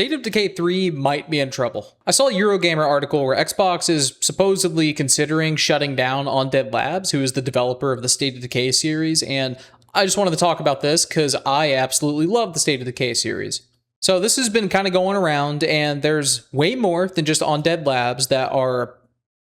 State of Decay 3 might be in trouble. I saw a Eurogamer article where Xbox is supposedly considering shutting down Undead Labs, who is the developer of the State of Decay series, and I just wanted to talk about this because I absolutely love the State of Decay series. So this has been kind of going around, and there's way more than just Undead Labs that are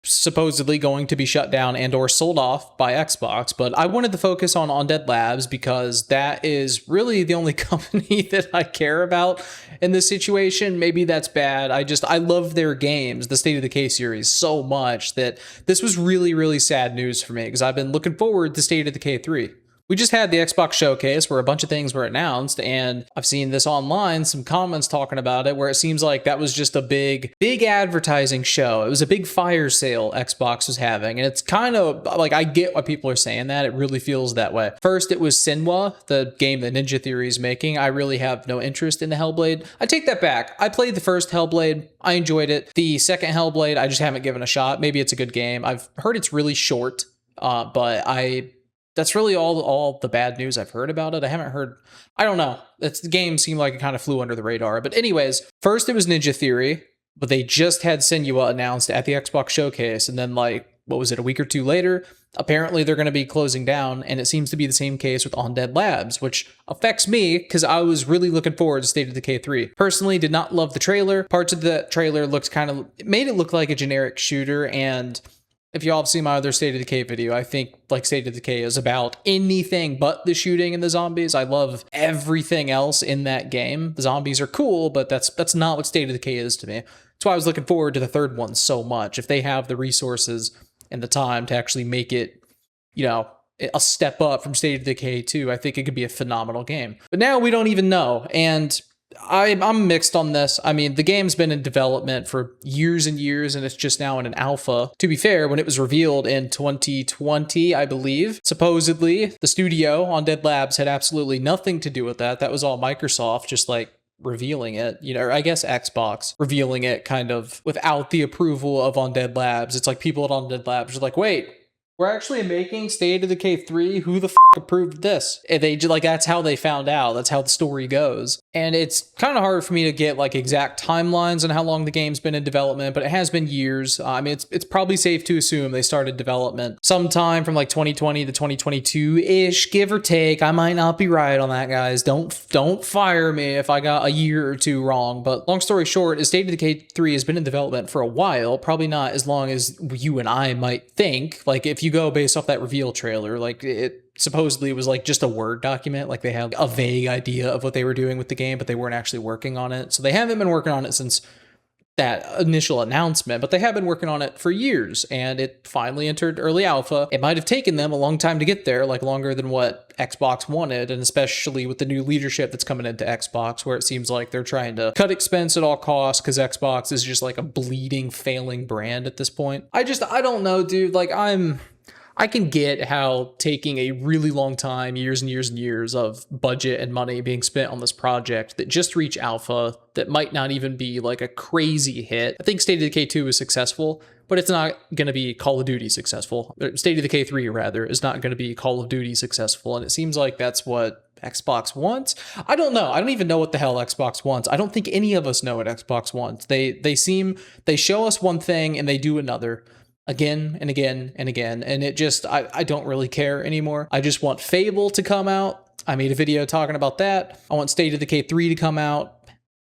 supposedly going to be shut down and or sold off by Xbox, but I wanted to focus on Undead Labs because that is really the only company that I care about in this situation. Maybe that's bad. I love their games, the State of Decay series, so much that this was really, really sad news for me because I've been looking forward to State of Decay 3. We just had the Xbox showcase where a bunch of things were announced, and I've seen this online, some comments talking about it, where it seems like that was just a big advertising show. It was a big fire sale Xbox was having, and it's kind of like, I get why people are saying that. It really feels that way. First, it was Senua, the game that Ninja Theory is making. I really have no interest in the Hellblade. I take that back. I played the first Hellblade. I enjoyed it. The second Hellblade, I just haven't given a shot. Maybe it's a good game. I've heard it's really short, but that's really all the bad news I've heard about it. I haven't heard, I don't know. The game seemed like it kind of flew under the radar. But anyways, first it was Ninja Theory, but they just had Senua announced at the Xbox showcase. And then like, what was it, a week or two later, apparently they're going to be closing down. And it seems to be the same case with Undead Labs, which affects me because I was really looking forward to State of Decay 3. Personally, did not love the trailer. Parts of the trailer it made it look like a generic shooter, and if y'all have seen my other State of Decay video, I think like State of Decay is about anything but the shooting and the zombies. I love everything else in that game. The zombies are cool, but that's not what State of Decay is to me. That's why I was looking forward to the third one so much. If they have the resources and the time to actually make it, you know, a step up from State of Decay 2, I think it could be a phenomenal game. But now we don't even know, and I'm mixed on this. I mean, the game's been in development for years and years, and it's just now in an alpha. To be fair, when it was revealed in 2020, I believe, supposedly, the studio, Undead Labs, had absolutely nothing to do with that. That was all Microsoft, just like revealing it, you know, or I guess Xbox revealing it kind of without the approval of Undead Labs. It's like people at Undead Labs are like, wait, we're actually making State of Decay 3. Who the f approved this? And they like, that's how they found out. That's how the story goes. And it's kind of hard for me to get like exact timelines on how long the game's been in development, but it has been years. I mean, it's probably safe to assume they started development sometime from like 2020 to 2022-ish, give or take. I might not be right on that, guys. Don't fire me if I got a year or two wrong. But long story short, is State of Decay 3 has been in development for a while, probably not as long as you and I might think. Like if you go based off that reveal trailer, like it supposedly was like just a Word document, like they had a vague idea of what they were doing with the game, but they weren't actually working on it. So they haven't been working on it since that initial announcement, but they have been working on it for years, and it finally entered early alpha. It might have taken them a long time to get there, like longer than what Xbox wanted, and especially with the new leadership that's coming into Xbox, where it seems like they're trying to cut expense at all costs because Xbox is just like a bleeding, failing brand at this point. I don't know, dude. Like I can get how taking a really long time, years and years and years of budget and money being spent on this project that just reached alpha, that might not even be like a crazy hit. I think State of Decay 2 is successful, but it's not going to be Call of Duty successful. State of Decay 3, rather, is not going to be Call of Duty successful, and it seems like that's what Xbox wants. I don't know. I don't even know what the hell Xbox wants. I don't think any of us know what Xbox wants. They show us one thing and they do another. Again and again and again, and it just, I don't really care anymore. I just want Fable to come out. I made a video talking about that. I want State of Decay 3 to come out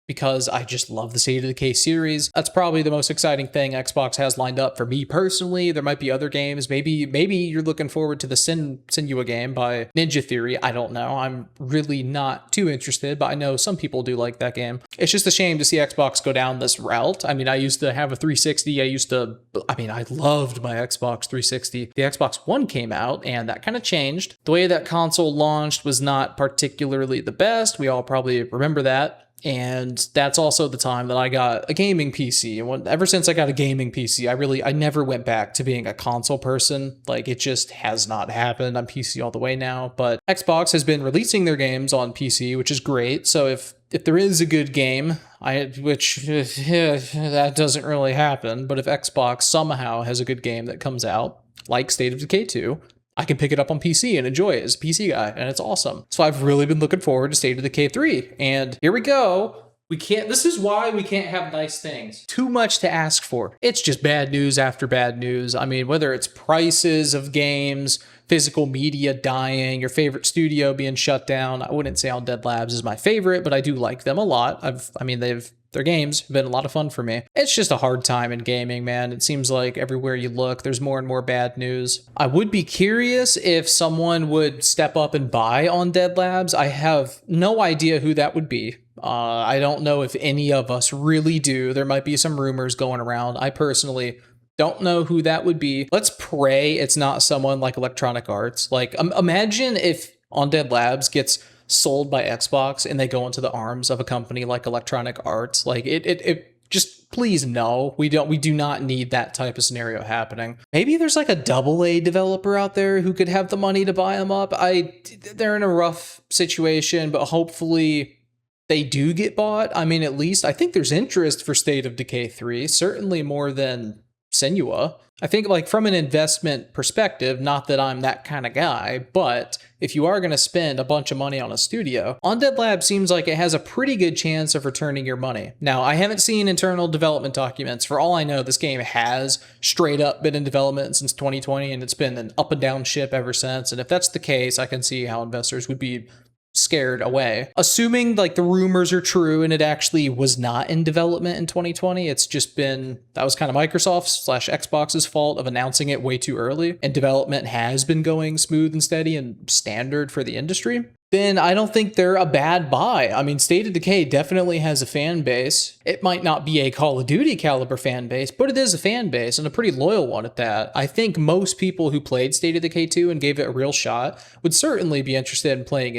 because I just love the State of Decay series. That's probably the most exciting thing Xbox has lined up for me personally. There might be other games. Maybe you're looking forward to the Senua game by Ninja Theory. I don't know. I'm really not too interested, but I know some people do like that game. It's just a shame to see Xbox go down this route. I mean, I used to have a 360. I loved my Xbox 360. The Xbox One came out, and that kind of changed. The way that console launched was not particularly the best. We all probably remember that. And that's also the time that I got a gaming PC. And ever since I got a gaming PC, I never went back to being a console person. Like, it just has not happened. I'm PC all the way now. But Xbox has been releasing their games on PC, which is great. So if there is a good game, that doesn't really happen. But if Xbox somehow has a good game that comes out, like State of Decay 2, I can pick it up on PC and enjoy it as a PC guy, and it's awesome. So I've really been looking forward to State of Decay 3, and here we go. This is why we can't have nice things. Too much to ask for. It's just bad news after bad news. I mean, whether it's prices of games, physical media dying, your favorite studio being shut down. I wouldn't say Undead Labs is my favorite, but I do like them a lot. Their games have been a lot of fun for me. It's just a hard time in gaming, man. It seems like everywhere you look, there's more and more bad news. I would be curious if someone would step up and buy Undead Labs. I have no idea who that would be. I don't know if any of us really do. There might be some rumors going around. I personally don't know who that would be. Let's pray it's not someone like Electronic Arts. Like, imagine if Undead Labs gets sold by Xbox and they go into the arms of a company like Electronic Arts. Like, it just please no. We do not need that type of scenario happening. Maybe there's like a AA developer out there who could have the money to buy them up. They're in a rough situation, but hopefully they do get bought. I mean, at least I think there's interest for State of Decay 3, certainly more than Senua. I think, like, from an investment perspective, not that I'm that kind of guy, but if you are going to spend a bunch of money on a studio, Undead Labs seems like it has a pretty good chance of returning your money. Now, I haven't seen internal development documents. For all I know, this game has straight up been in development since 2020, and it's been an up and down ship ever since. And if that's the case, I can see how investors would be scared away. Assuming like the rumors are true and it actually was not in development in 2020, it's just been, that was kind of Microsoft/Xbox's fault of announcing it way too early, and development has been going smooth and steady and standard for the industry, then I don't think they're a bad buy. I mean, State of Decay definitely has a fan base. It might not be a Call of Duty caliber fan base, but it is a fan base, and a pretty loyal one at that. I think most people who played State of Decay 2 and gave it a real shot would certainly be interested in playing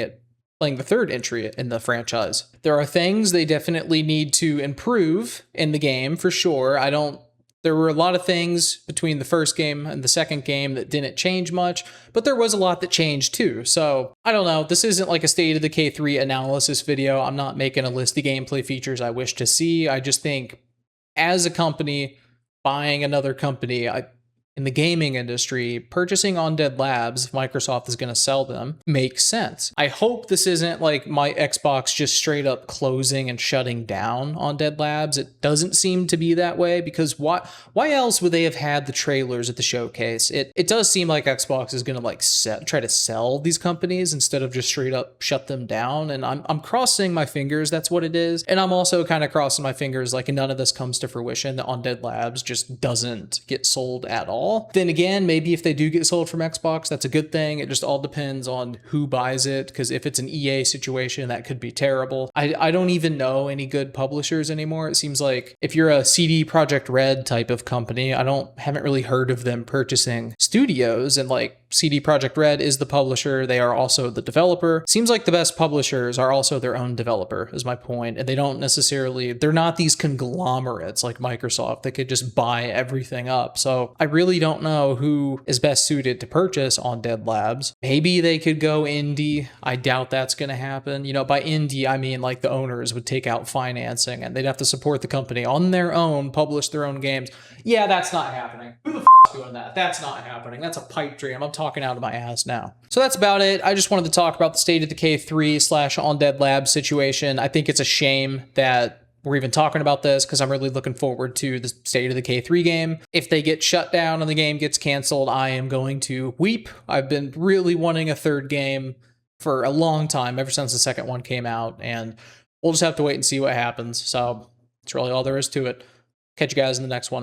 the third entry in the franchise. There are things they definitely need to improve in the game, for sure. There were a lot of things between the first game and the second game that didn't change much, but there was a lot that changed too. So, I don't know. This isn't like a State of Decay 3 analysis video. I'm not making a list of gameplay features I wish to see. I just think, as a company buying another company, in the gaming industry, purchasing Undead Labs, if Microsoft is going to sell them, makes sense. I hope this isn't like my Xbox just straight up closing and shutting down Undead Labs. It doesn't seem to be that way, because why else would they have had the trailers at the showcase? It does seem like Xbox is going to like try to sell these companies instead of just straight up shut them down. And I'm crossing my fingers that's what it is. And I'm also kind of crossing my fingers like none of this comes to fruition, that Undead Labs just doesn't get sold at all. Then again, maybe if they do get sold from Xbox, that's a good thing. It just all depends on who buys it, because if it's an EA situation, that could be terrible. I don't even know any good publishers anymore. It seems like if you're a CD Projekt Red type of company, haven't really heard of them purchasing studios, and like CD Projekt Red is the publisher. They are also the developer. Seems like the best publishers are also their own developer, is my point. And they're not these conglomerates like Microsoft that could just buy everything up. So I really don't know who is best suited to purchase Undead Labs. Maybe they could go indie. I doubt that's going to happen. By indie, I mean like the owners would take out financing and they'd have to support the company on their own, publish their own games. Yeah, that's not happening. Who the f*** is doing that? That's not happening. That's a pipe dream. I'm talking out of my ass now. So that's about it. I just wanted to talk about the State of Decay 3/Undead Labs situation. I think it's a shame that we're even talking about this, because I'm really looking forward to the State of Decay 3 game. If they get shut down and the game gets canceled, I am going to weep. I've been really wanting a third game for a long time, ever since the second one came out, and we'll just have to wait and see what happens. So that's really all there is to it. Catch you guys in the next one.